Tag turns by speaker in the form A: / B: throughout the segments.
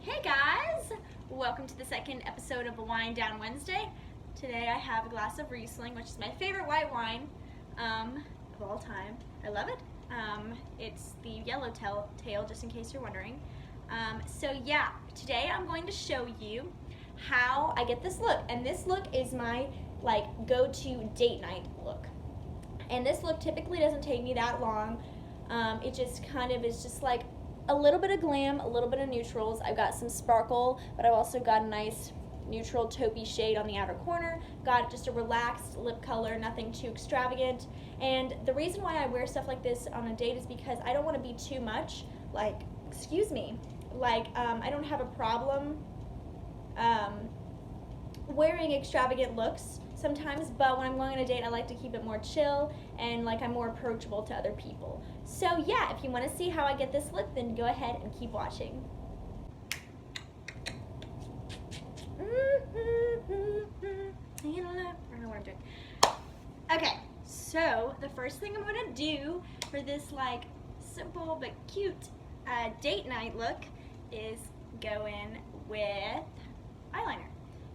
A: Hey guys! Welcome to the second episode of a Wine Down Wednesday. Today I have a glass of Riesling, which is my favorite white wine of all time. I love it. It's the Yellowtail, just in case you're wondering. Today I'm going to show you how I get this look. And this look is my go-to date night look. And this look typically doesn't take me that long. It just kind of is just like a little bit of glam, a little bit of neutrals. I've got some sparkle, but I've also got a nice neutral taupey shade on the outer corner. Got just a relaxed lip color, nothing too extravagant. And the reason why I wear stuff like this on a date is because I don't want to be too much, I don't have a problem wearing extravagant looks sometimes, but when I'm going on a date, I like to keep it more chill and I'm more approachable to other people. So yeah, if you want to see how I get this look, then go ahead and keep watching. I don't know what I'm doing. Okay, so the first thing I'm going to do for this simple but cute date night look is go in with eyeliner.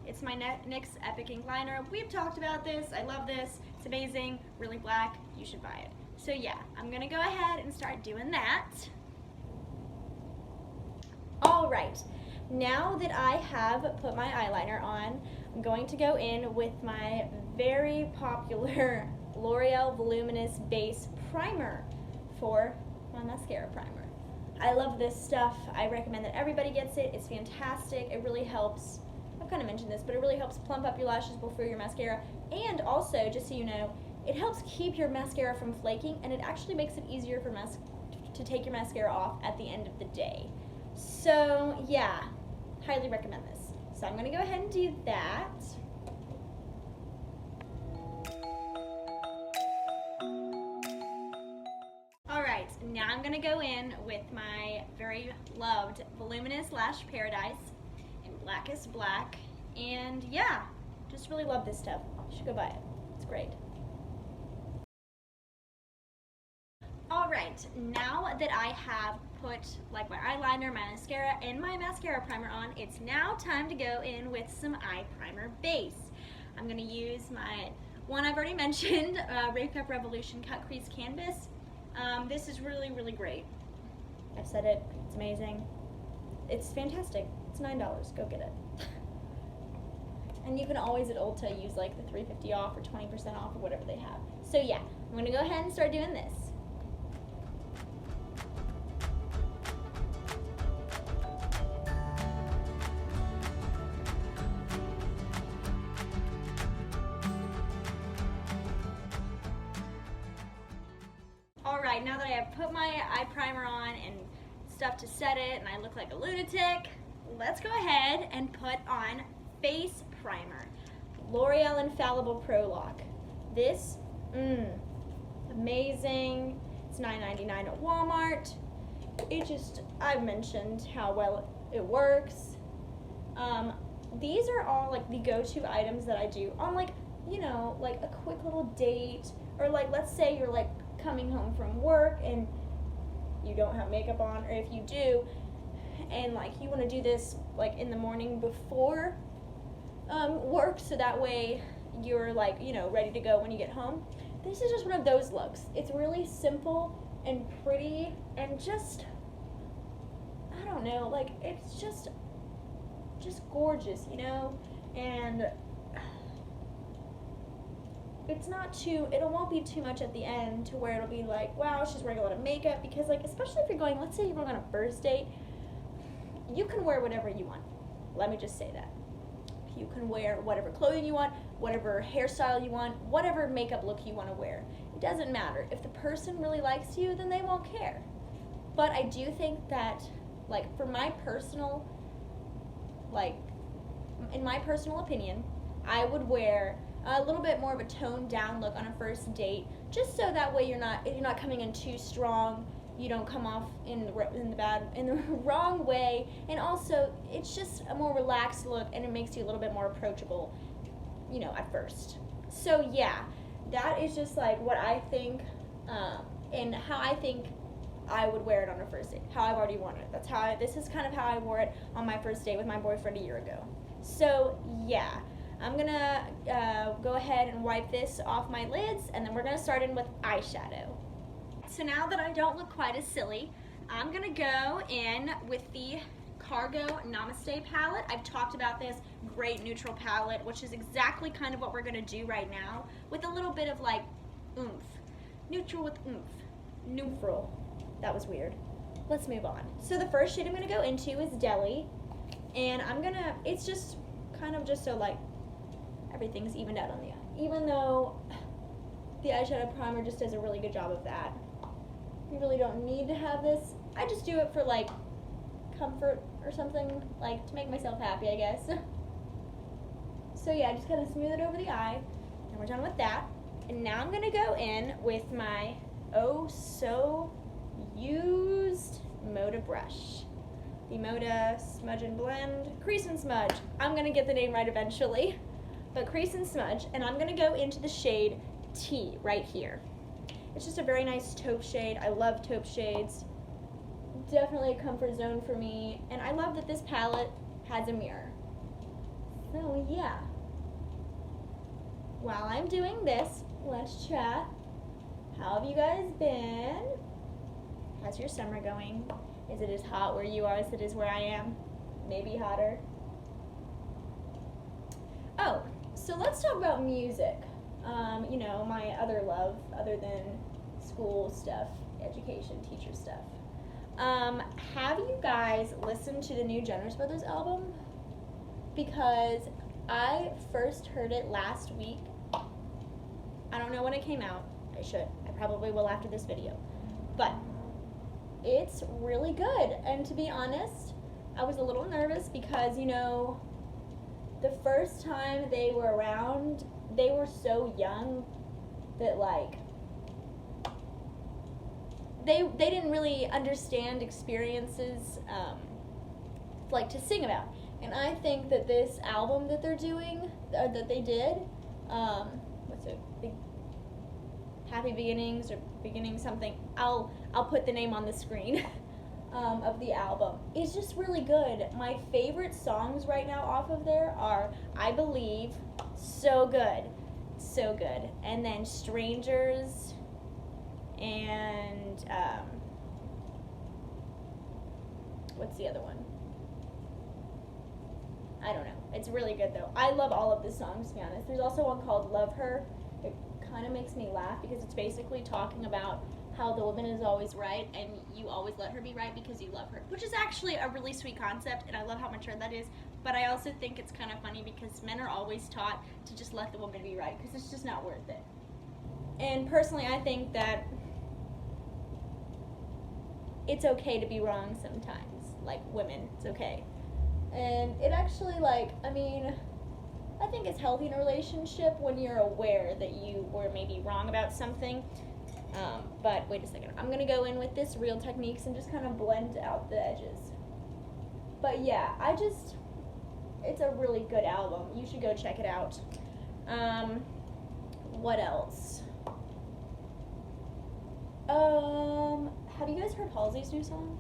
A: It's my NYX Epic Ink Liner. We've talked about this. I love this. It's amazing. Really black. You should buy it. So yeah, I'm going to go ahead and start doing that. All right. Now that I have put my eyeliner on, I'm going to go in with my very popular L'Oreal Voluminous Base Primer for my mascara primer. I love this stuff. I recommend that everybody gets it. It's fantastic. It really helps. I've kind of mentioned this, but it really helps plump up your lashes before your mascara. And also, just so you know, it helps keep your mascara from flaking, and it actually makes it easier for to take your mascara off at the end of the day. So yeah, highly recommend this. So I'm going to go ahead and do that. Alright, now I'm going to go in with my very loved Voluminous Lash Paradise in Blackest Black. And yeah, just really love this stuff. You should go buy it. It's great. Alright, now that I have put my eyeliner, my mascara, and my mascara primer on, it's now time to go in with some eye primer base. I'm going to use my one I've already mentioned, Makeup Revolution Cut Crease Canvas. This is really, really great. I've said it. It's amazing. It's fantastic. It's $9. Go get it. And you can always at Ulta use the $3.50 off or 20% off or whatever they have. So yeah, I'm going to go ahead and start doing this. Alright, now that I have put my eye primer on and stuff to set it and I look like a lunatic, let's go ahead and put on face primer. L'Oreal Infallible Pro Lock. This, amazing. It's $9.99 at Walmart. I've mentioned how well it works. These are all the go-to items that I do on a quick little date, or let's say you're coming home from work and you don't have makeup on, or if you do and you want to do this in the morning before work, so that way you're ready to go when you get home. This is just one of those looks. It's really simple and pretty and just, I don't know, it's just gorgeous, and it's not it won't be too much at the end to where it'll be wow, she's wearing a lot of makeup, because especially if you're going, let's say you're going on a first date, you can wear whatever you want. Let me just say that. You can wear whatever clothing you want, whatever hairstyle you want, whatever makeup look you want to wear. It doesn't matter. If the person really likes you, then they won't care. But I do think that, for my personal, in my personal opinion, I would wear a little bit more of a toned down look on a first date, just so that way you're not coming in too strong, you don't come off in the wrong way, and also it's just a more relaxed look and it makes you a little bit more approachable, at first. So yeah, that is just what I think, and how I think I would wear it on a first date. How I've already worn it. This is kind of how I wore it on my first date with my boyfriend a year ago. So yeah, I'm gonna go ahead and wipe this off my lids, and then we're gonna start in with eyeshadow. So now that I don't look quite as silly, I'm gonna go in with the Cargo Namaste palette. I've talked about this great neutral palette, which is exactly kind of what we're gonna do right now, with a little bit of like oomph. Neutral with oomph. Neutral. That was weird. Let's move on. So the first shade I'm gonna go into is Deli, and it's just kind of just so like everything's evened out on the eye. Even though the eyeshadow primer just does a really good job of that. You really don't need to have this. I just do it for like comfort or something, like to make myself happy, I guess. So yeah, just kind of smooth it over the eye, and we're done with that. And now I'm gonna go in with my oh so used Moda brush. The Moda Smudge and Blend Crease and Smudge. I'm gonna get the name right eventually, but Crease and Smudge, and I'm gonna go into the shade T right here. It's just a very nice taupe shade. I love taupe shades. Definitely a comfort zone for me, and I love that this palette has a mirror. So yeah. While I'm doing this, let's chat. How have you guys been? How's your summer going? Is it as hot where you are as it is where I am? Maybe hotter. Oh, so let's talk about music. You know, my other love, other than school stuff, education, teacher stuff. Have you guys listened to the new Jonas Brothers album? Because I first heard it last week. I don't know when it came out. I should. I probably will after this video. But it's really good. And to be honest, I was a little nervous because, you know, the first time they were around, they were so young that, like, they didn't really understand experiences, like, to sing about. And I think that this album that they're doing, or that they did, what's it, Happy Beginnings, or Beginning something, I'll put the name on the screen, of the album. It's just really good. My favorite songs right now off of there are I Believe, so good, so good. And then Strangers, and, what's the other one? I don't know. It's really good though. I love all of the songs, to be honest. There's also one called Love Her. It kind of makes me laugh because it's basically talking about how the woman is always right and you always let her be right because you love her, which is actually a really sweet concept, and I love how mature that is. But I also think it's kind of funny because men are always taught to just let the woman be right because it's just not worth it. And personally, I think that it's okay to be wrong sometimes. Like, women, it's okay. And it actually, like, I mean, I think it's healthy in a relationship when you're aware that you were maybe wrong about something. But wait a second. I'm going to go in with this Real Techniques and just kind of blend out the edges. But yeah, it's a really good album. You should go check it out. What else? Have you guys heard Halsey's new song?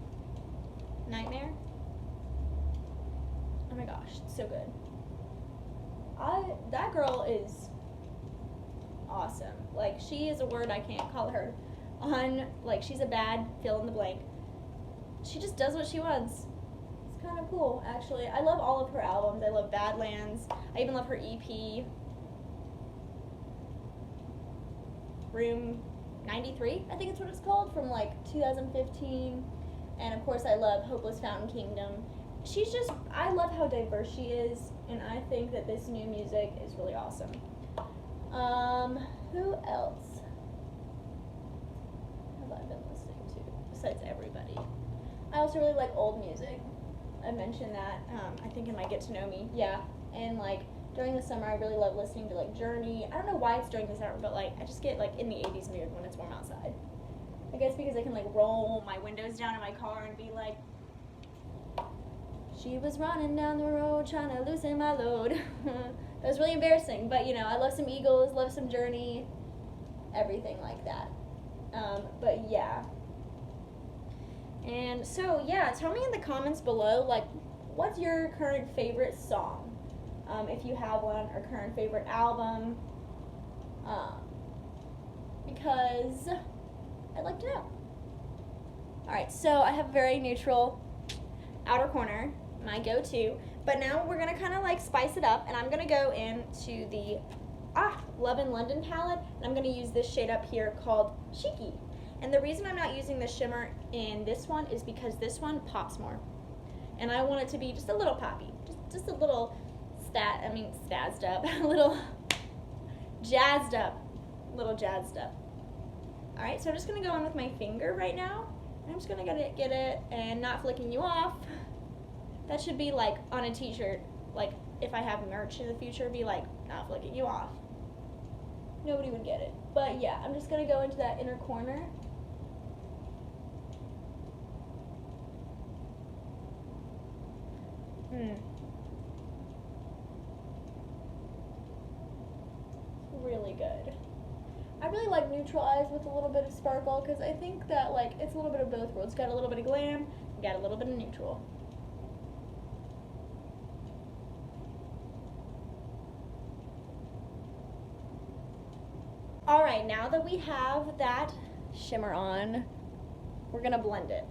A: Nightmare? Oh my gosh, it's so good. That girl is awesome. Like, she is a word I can't call her on. Like, she's a bad fill in the blank. She just does what she wants. It's kind of cool, actually. I love all of her albums. I love Badlands. I even love her EP. Room 93, I think it's what it's called, from like 2015. And of course I love Hopeless Fountain Kingdom. I love how diverse she is, and I think that this new music is really awesome. Who else have I been listening to besides everybody? I also really like old music. I mentioned that, I think in my Get to Know Me, yeah. And like during the summer, I really love listening to like Journey. I don't know why it's during the summer, but like I just get like in the 80s mood when it's warm outside. I guess because I can like roll my windows down in my car and be like, she was running down the road trying to loosen my load. That was really embarrassing, but you know, I love some Eagles, love some Journey, everything like that. But yeah. And so, yeah, tell me in the comments below, like, what's your current favorite song? If you have one, or current favorite album. Because I'd like to know. Alright, so I have a very neutral outer corner, my go-to. But now we're going to kind of like spice it up, and I'm going to go into the Love in London palette, and I'm going to use this shade up here called Cheeky. And the reason I'm not using the shimmer in this one is because this one pops more. And I want it to be just a little poppy, just a little spazzed up, a little jazzed up. All right, so I'm just going to go in with my finger right now. I'm just going to get it and not flicking you off. That should be like on a t-shirt, like if I have merch in the future, be like, not flicking you off. Nobody would get it. But yeah, I'm just going to go into that inner corner. Really good. I really like neutral eyes with a little bit of sparkle because I think that like it's a little bit of both worlds. Got a little bit of glam, got a little bit of neutral. All right, now that we have that shimmer on, we're gonna blend it.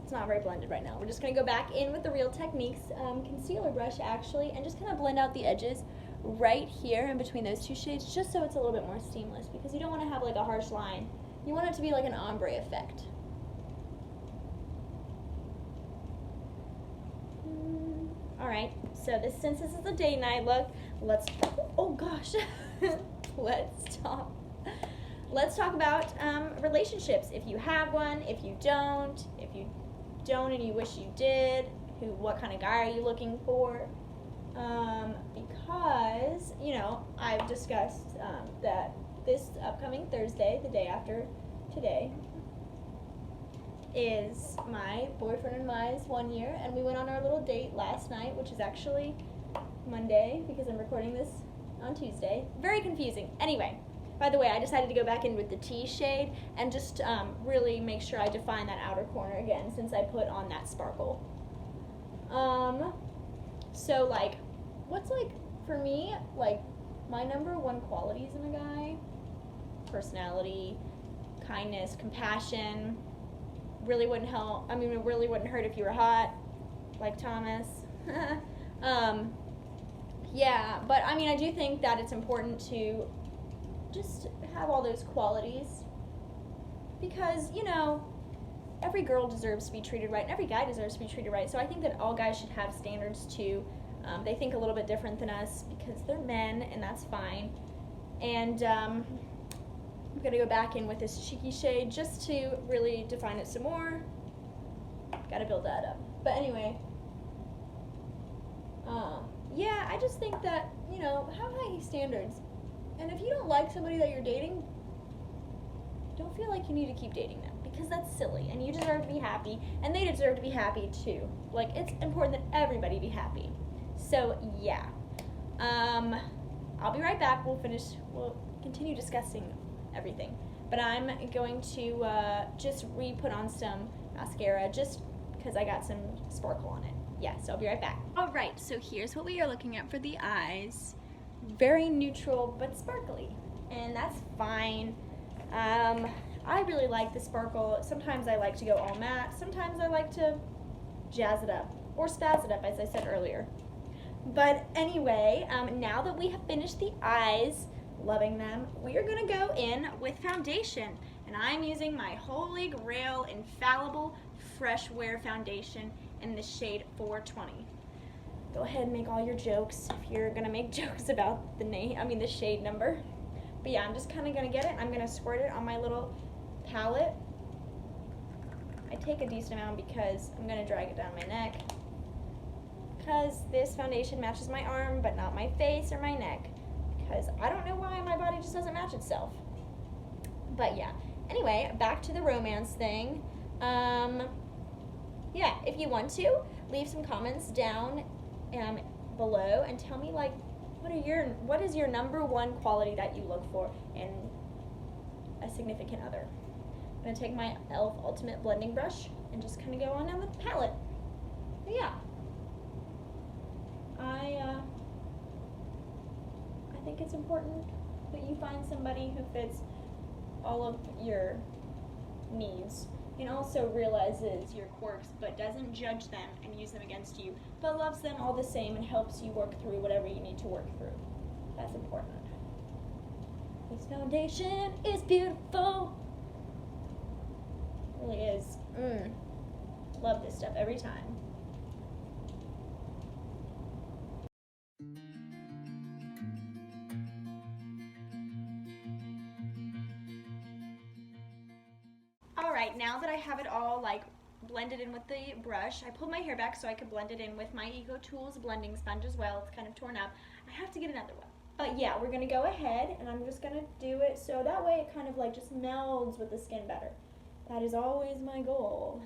A: It's not very blended right now. We're just gonna go back in with the Real Techniques concealer brush actually, and just kind of blend out the edges right here in between those two shades, just so it's a little bit more seamless, because you don't want to have like a harsh line. You want it to be like an ombre effect. All right, so since this is a day night look, oh gosh, let's talk about relationships. If you have one, if you don't and you wish you did, what kind of guy are you looking for? Because, you know, I've discussed that this upcoming Thursday, the day after today, is my boyfriend and I's 1 year, and we went on our little date last night, which is actually Monday, because I'm recording this on Tuesday. Very confusing. Anyway, by the way, I decided to go back in with the tea shade and just really make sure I define that outer corner again, since I put on that sparkle. So like, what's like, for me, like, my number one qualities in a guy: personality, kindness, compassion. Really wouldn't help. I mean, it really wouldn't hurt if you were hot, like Thomas. Yeah, but I mean, I do think that it's important to just have all those qualities, because, you know, every girl deserves to be treated right, and every guy deserves to be treated right. So I think that all guys should have standards too. They think a little bit different than us because they're men, and that's fine. And I'm going to go back in with this cheeky shade just to really define it some more. Got to build that up. But anyway, yeah, I just think that, you know, have high standards. And if you don't like somebody that you're dating, don't feel like you need to keep dating them, because that's silly, and you deserve to be happy, and they deserve to be happy too. Like, it's important that everybody be happy. So yeah, I'll be right back. We'll continue discussing everything, but I'm going to just re-put on some mascara just because I got some sparkle on it. Yeah, so I'll be right back. All right, so here's what we are looking at for the eyes. Very neutral but sparkly, and that's fine. I really like the sparkle. Sometimes I like to go all matte. Sometimes I like to jazz it up or spazz it up, as I said earlier. But anyway, now that we have finished the eyes, loving them, we are going to go in with foundation. And I'm using my Holy Grail Infallible Fresh Wear Foundation in the shade 420. Go ahead and make all your jokes if you're going to make jokes about the shade number. But yeah, I'm just kind of going to get it. I'm going to squirt it on my little palette. I take a decent amount because I'm going to drag it down my neck, because this foundation matches my arm but not my face or my neck, because I don't know why my body just doesn't match itself. But yeah, anyway, back to the romance thing. Yeah, if you want to, leave some comments down below and tell me, like, what is your number one quality that you look for in a significant other. I'm gonna take my e.l.f. Ultimate Blending Brush and just kind of go on down the palette. But yeah, I think it's important that you find somebody who fits all of your needs and also realizes your quirks but doesn't judge them and use them against you, but loves them all the same and helps you work through whatever you need to work through. That's important. This foundation is beautiful. It really is. Love this stuff every time. Alright, now that I have it all like blended in with the brush, I pulled my hair back so I could blend it in with my EcoTools blending sponge as well. It's kind of torn up. I have to get another one. But yeah, we're going to go ahead and I'm just going to do it so that way it kind of like just melds with the skin better. That is always my goal.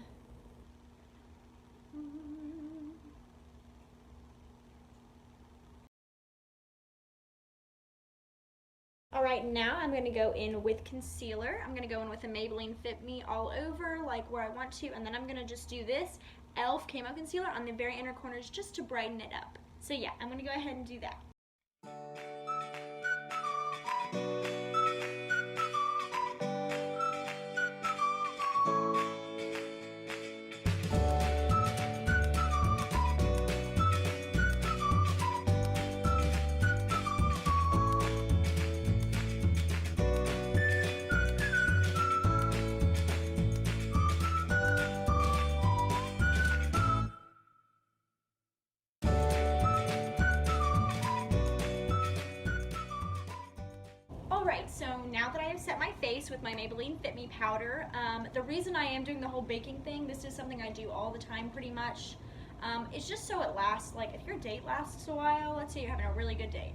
A: Alright, now I'm going to go in with concealer. I'm going to go in with a Maybelline Fit Me all over, like where I want to, and then I'm going to just do this e.l.f. Camo Concealer on the very inner corners just to brighten it up. So yeah, I'm going to go ahead and do that. Alright, so now that I have set my face with my Maybelline Fit Me powder, the reason I am doing the whole baking thing, this is something I do all the time pretty much, it's just so it lasts. Like if your date lasts a while, let's say you're having a really good date,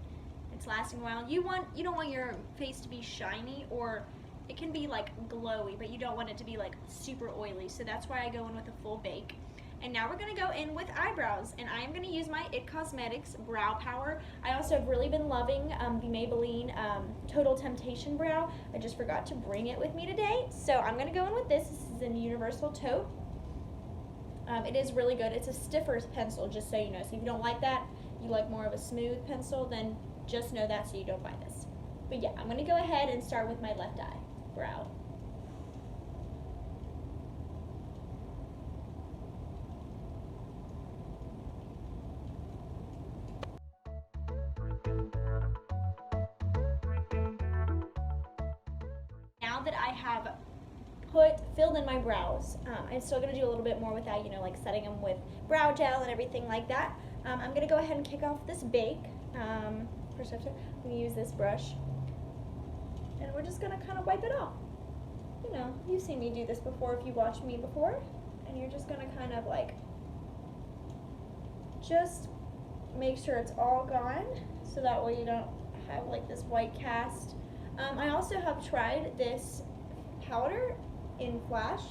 A: it's lasting a while, you don't want your face to be shiny, or it can be like glowy, but you don't want it to be like super oily, so that's why I go in with a full bake. And now we're going to go in with eyebrows, and I am going to use my IT Cosmetics Brow Power. I also have really been loving the Maybelline Total Temptation Brow. I just forgot to bring it with me today, so I'm going to go in with this. This is in Universal Taupe. It is really good. It's a stiffer pencil, just so you know. So if you don't like that, you like more of a smooth pencil, then just know that so you don't buy this. But yeah, I'm going to go ahead and start with my left eye brow. Now that I have filled in my brows, I'm still going to do a little bit more with that, you know, like setting them with brow gel and everything like that. I'm going to go ahead and kick off this bake. First I'm going to use this brush, and we're just going to kind of wipe it off. You know, you've seen me do this before if you watched me before, and you're just going to kind of like just make sure it's all gone, so that way you don't have like this white cast. I also have tried this powder in Flash,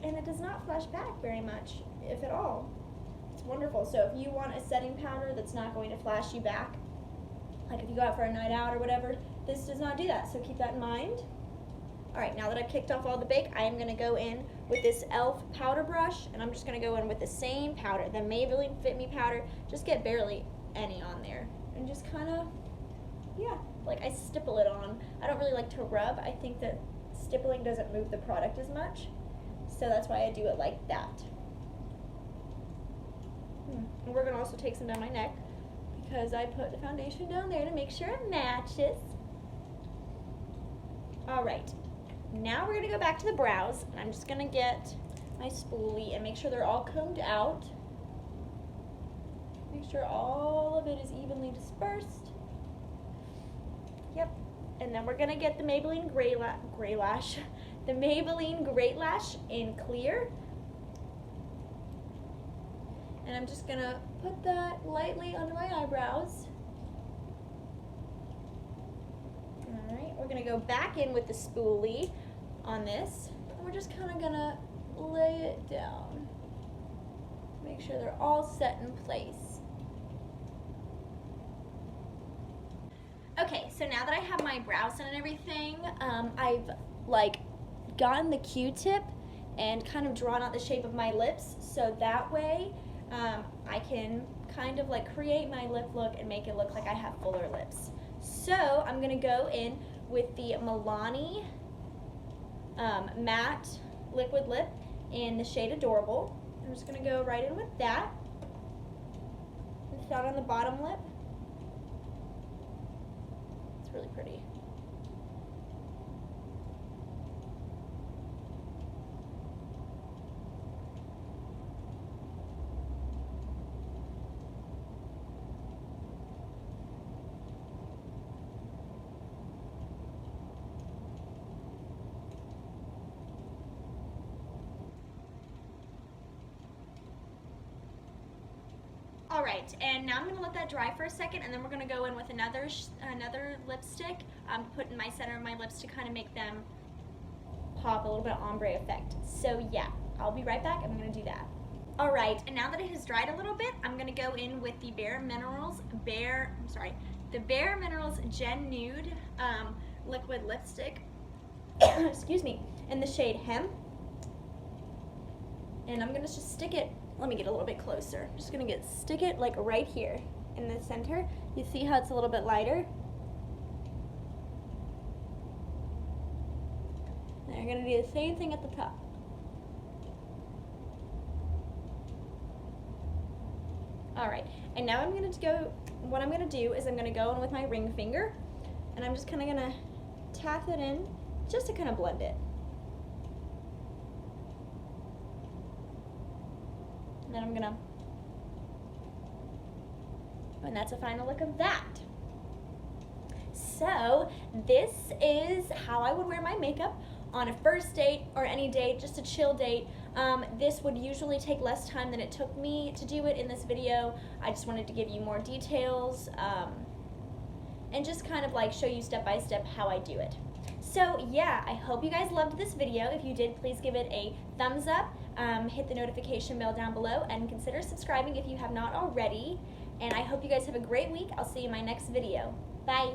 A: and it does not flash back very much, if at all. It's wonderful. So if you want a setting powder that's not going to flash you back, like if you go out for a night out or whatever, this does not do that, so keep that in mind. Alright, now that I've kicked off all the bake, I am going to go in with this e.l.f. powder brush, and I'm just going to go in with the same powder, the Maybelline Fit Me powder. Just get barely any on there, and just kind of, yeah, like I stipple it on. I don't really like to rub. I think that stippling doesn't move the product as much, so that's why I do it like that. And we're going to also take some down my neck, because I put the foundation down there to make sure it matches. Alright, now we're going to go back to the brows, and I'm just going to get my spoolie and make sure they're all combed out. Make sure all of it is evenly dispersed. Yep. And then we're going to get the Maybelline the Maybelline Great Lash in clear. And I'm just going to put that lightly under my eyebrows. Alright, we're going to go back in with the spoolie on this. And we're just kind of going to lay it down. Make sure they're all set in place. Okay, so now that I have my brows done and everything, I've like gotten the Q-tip and kind of drawn out the shape of my lips, so that way I can kind of like create my lip look and make it look like I have fuller lips. So I'm gonna go in with the Milani matte liquid lip in the shade Adorable. I'm just gonna go right in with that. Put that on the bottom lip. It's really pretty. All right, and now I'm gonna let that dry for a second, and then we're gonna go in with another lipstick, put in my center of my lips to kind of make them pop, a little bit of ombre effect. So yeah, I'll be right back. I'm gonna do that. All right, and now that it has dried a little bit, I'm gonna go in with the Bare Minerals Gen Nude liquid lipstick. Excuse me, in the shade Hemp. And I'm gonna just stick it. Let me get a little bit closer. I'm just gonna stick it like right here in the center. You see how it's a little bit lighter? And you're gonna do the same thing at the top. All right, and now what I'm gonna do is I'm gonna go in with my ring finger, and I'm just kinda gonna tap it in just to kind of blend it. And then and that's a final look of that. So this is how I would wear my makeup on a first date or any date, just a chill date. This would usually take less time than it took me to do it in this video. I just wanted to give you more details and just kind of like show you step by step how I do it. So yeah, I hope you guys loved this video. If you did, please give it a thumbs up, hit the notification bell down below, and consider subscribing if you have not already. And I hope you guys have a great week. I'll see you in my next video. Bye.